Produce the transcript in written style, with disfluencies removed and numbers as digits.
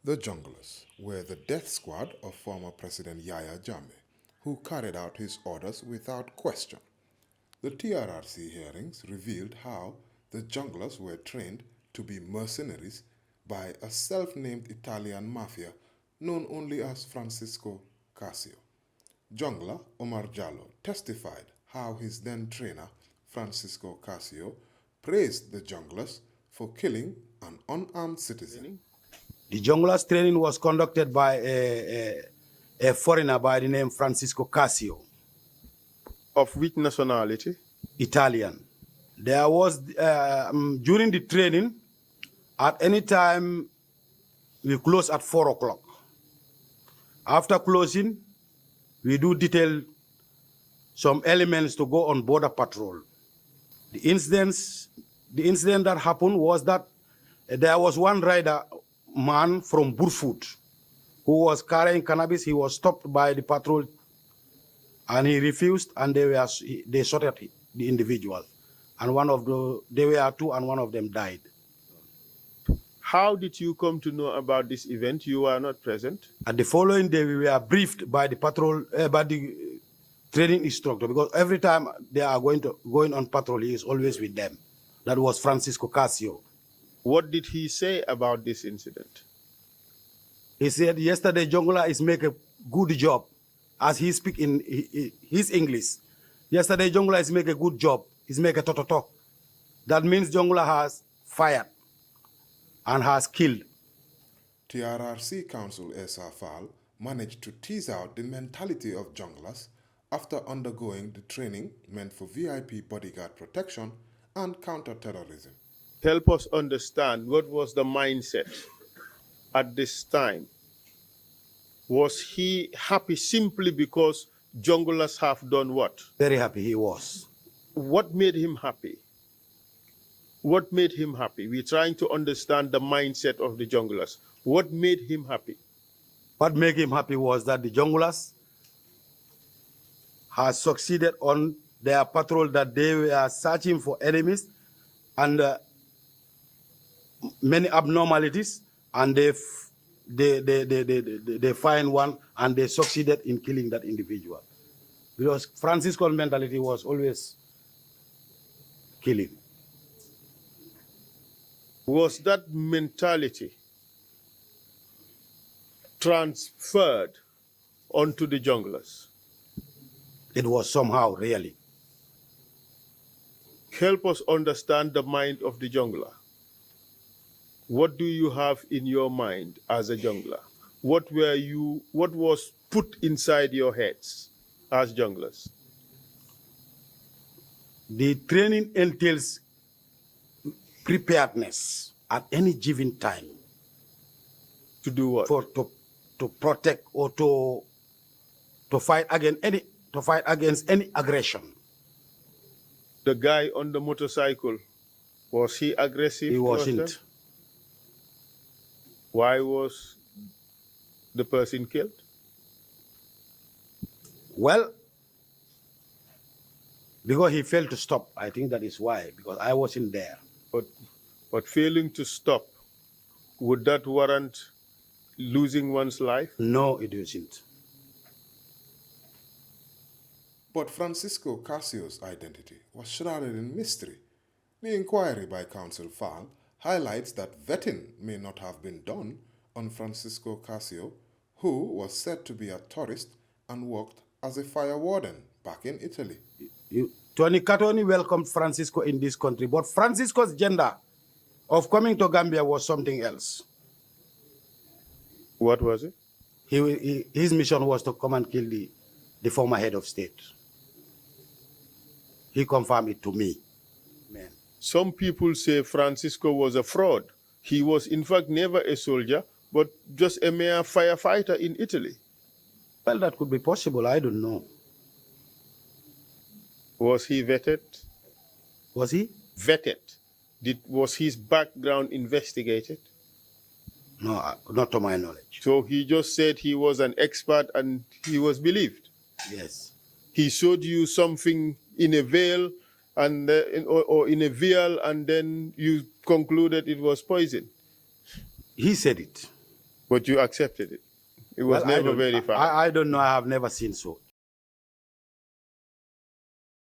The Junglers were the death squad of former President Yahya Jammeh, who carried out his orders without question. The TRRC hearings revealed how the Junglers were trained to be mercenaries by a self-named Italian Mafia known only as Francisco Casio. Jungler Omar Jallo testified how his then trainer, Francisco Casio, praised the Junglers for killing an unarmed citizen. The Junglers training was conducted by a foreigner by the name Francisco Casio. Of which nationality? Italian. There was, during the training, at any time, we close at 4 o'clock. After closing, we do detail some elements to go on border patrol. The incident that happened was that there was one rider man from Burfoot who was carrying cannabis. He was stopped by the patrol and he refused, and they shot at the individual. And they were two, and one of them died. How did you come to know about this event? You were not present. And the following day, we were briefed by the patrol, by the training instructor, because every time they are going on patrol, he is always with them. That was Francisco Casio. What did he say about this incident? He said, yesterday, Jungler is make a good job, as he speak in his English. Yesterday, Jungler is make a good job. He's make a to-to-to. That means Jungler has fired and has killed. TRRC Counsel Esa Fall managed to tease out the mentality of junglers after undergoing the training meant for VIP bodyguard protection and counter-terrorism. Help us understand what was the mindset at this time. Was he happy simply because junglers have done what? Very happy he was. What made him happy? What made him happy? We're trying to understand the mindset of the junglers. What made him happy? What made him happy was that the junglers has succeeded on their patrol, that they were searching for enemies and many abnormalities, and they find one and they succeeded in killing that individual. Because Francisco's mentality was always killing. Was that mentality transferred onto the junglers? It was somehow, really. Help us understand the mind of the jungler. What do you have in your mind as a jungler? What was put inside your heads as junglers? The training entails preparedness at any given time. To do what? To protect or to fight against any aggression. The guy on the motorcycle, was he aggressive? He wasn't. Why was the person killed? Well, because he failed to stop. I think that is why, because I wasn't there. But failing to stop, would that warrant losing one's life? No, it isn't. But Francisco Casio's identity was shrouded in mystery. The inquiry by Counsel Fall highlights that vetting may not have been done on Francisco Casio, who was said to be a tourist and worked as a fire warden back in Italy. Tony Catoni welcomed Francisco in this country, but Francisco's agenda of coming to Gambia was something else. What was it? His mission was to come and kill the former head of state. He confirmed it to me. Man. Some people say Francisco was a fraud. He was in fact never a soldier, but just a mere firefighter in Italy. Well, that could be possible. I don't know. Was he vetted? Was he? Vetted. Was his background investigated? No, not to my knowledge. So he just said he was an expert and he was believed? Yes. He showed you something in a veil and or in a vial, and then you concluded it was poison? He said it. But you accepted it. It was Well, never very far. I don't know. I have never seen so.